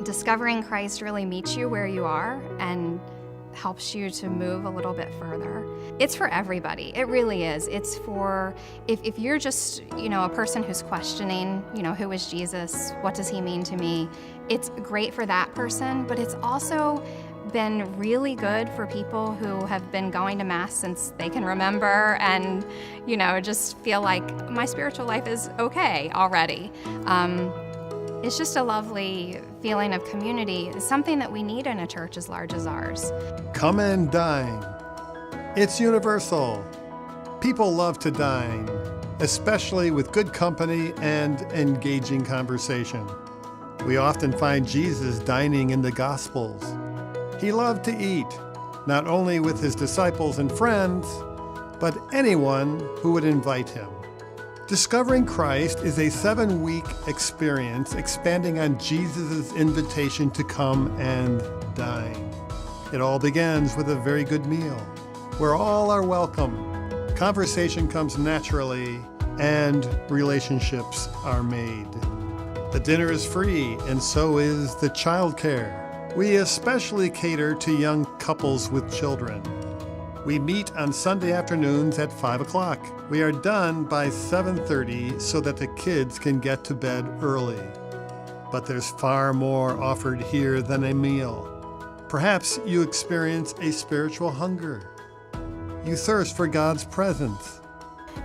Discovering Christ really meets you where you are and helps you to move a little bit further. It's for everybody. It really is. It's for, if you're just, a person who's questioning, who is Jesus? What does he mean to me? It's great for that person, but it's also been really good for people who have been going to Mass since they can remember and, just feel like my spiritual life is okay already. It's just a lovely feeling of community. It's something that we need in a church as large as ours. Come and dine. It's universal. People love to dine, especially with good company and engaging conversation. We often find Jesus dining in the Gospels. He loved to eat, not only with his disciples and friends, but anyone who would invite him. Discovering Christ is a 7-week experience expanding on Jesus' invitation to come and dine. It all begins with a very good meal, where all are welcome, conversation comes naturally, and relationships are made. The dinner is free, and so is the childcare. We especially cater to young couples with children. We meet on Sunday afternoons at 5 o'clock. We are done by 7:30 so that the kids can get to bed early. But there's far more offered here than a meal. Perhaps you experience a spiritual hunger. You thirst for God's presence.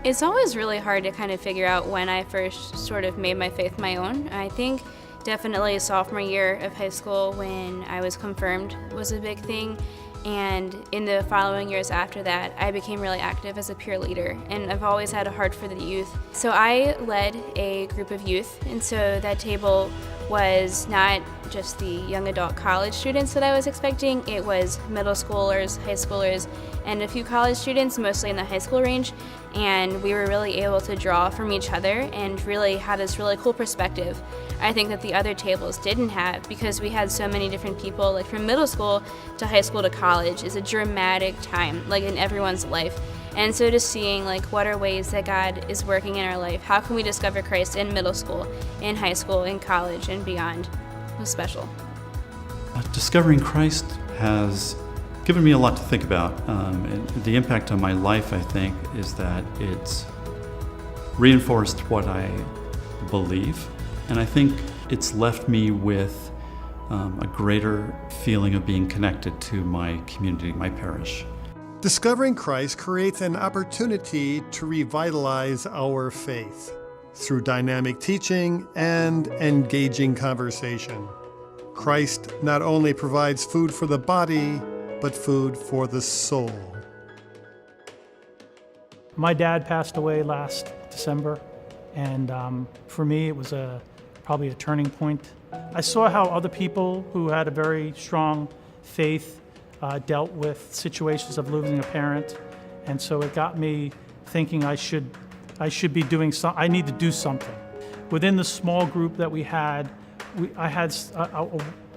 It's always really hard to kind of figure out when I first sort of made my faith my own. I think definitely sophomore year of high school when I was confirmed was a big thing. And in the following years after that, I became really active as a peer leader, and I've always had a heart for the youth. So I led a group of youth, and so that table was not just the young adult college students that I was expecting, it was middle schoolers, high schoolers, and a few college students, mostly in the high school range, and we were really able to draw from each other and really had this really cool perspective. I think that the other tables didn't have, because we had so many different people, like from middle school to high school to college is a dramatic time, like in everyone's life. And so just seeing what are ways that God is working in our life, how can we discover Christ in middle school, in high school, in college, and beyond was special. Discovering Christ has given me a lot to think about. And the impact on my life, I think, is that it's reinforced what I believe. And I think it's left me with a greater feeling of being connected to my community, my parish. Discovering Christ creates an opportunity to revitalize our faith through dynamic teaching and engaging conversation. Christ not only provides food for the body, but food for the soul. My dad passed away last December, and for me it was probably a turning point. I saw how other people who had a very strong faith dealt with situations of losing a parent, and so it got me thinking I should be doing something. I need to do something. Within the small group that we had, I had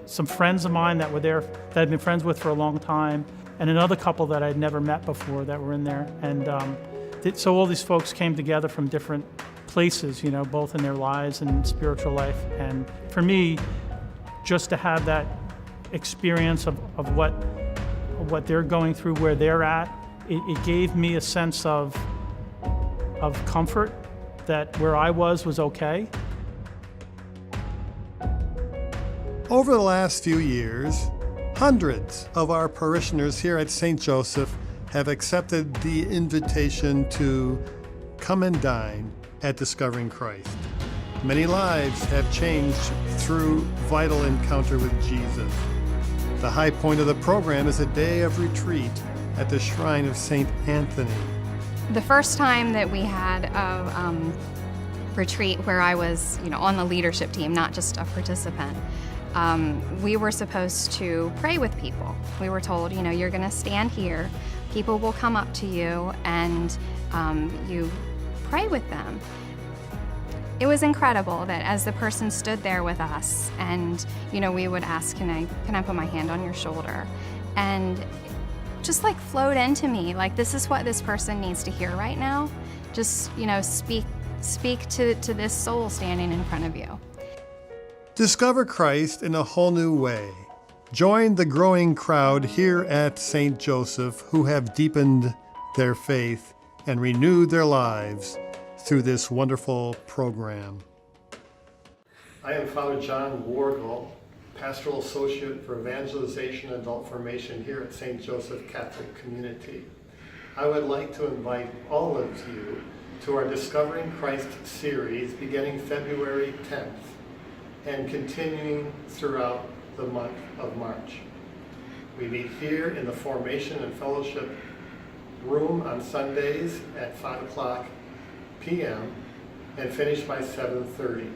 some friends of mine that were there that I'd been friends with for a long time, and another couple that I'd never met before that were in there, and so all these folks came together from different places, both in their lives and spiritual life. And for me, just to have that experience of what they're going through, where they're at, it gave me a sense of comfort that where I was okay. Over the last few years, hundreds of our parishioners here at St. Joseph have accepted the invitation to come and dine at Discovering Christ. Many lives have changed through vital encounter with Jesus. The high point of the program is a day of retreat at the Shrine of St. Anthony. The first time that we had a retreat where I was, on the leadership team, not just a participant, we were supposed to pray with people. We were told, you're going to stand here, people will come up to you, and you pray with them. It was incredible that as the person stood there with us, and we would ask, can I put my hand on your shoulder? And just flowed into me, this is what this person needs to hear right now. Just speak to this soul standing in front of you. Discover Christ in a whole new way. Join the growing crowd here at St. Joseph who have deepened their faith and renewed their lives through this wonderful program. I am Father John Wargel, Pastoral Associate for Evangelization and Adult Formation here at St. Joseph Catholic Community. I would like to invite all of you to our Discovering Christ series beginning February 10th and continuing throughout the month of March. We meet here in the Formation and Fellowship room on Sundays at 5 o'clock p.m. and finish by 7:30.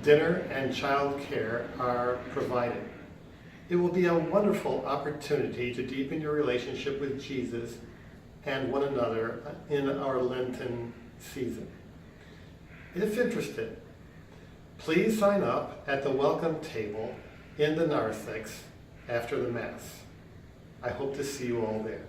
Dinner and child care are provided. It will be a wonderful opportunity to deepen your relationship with Jesus and one another in our Lenten season. If interested, please sign up at the welcome table in the narthex after the Mass. I hope to see you all there.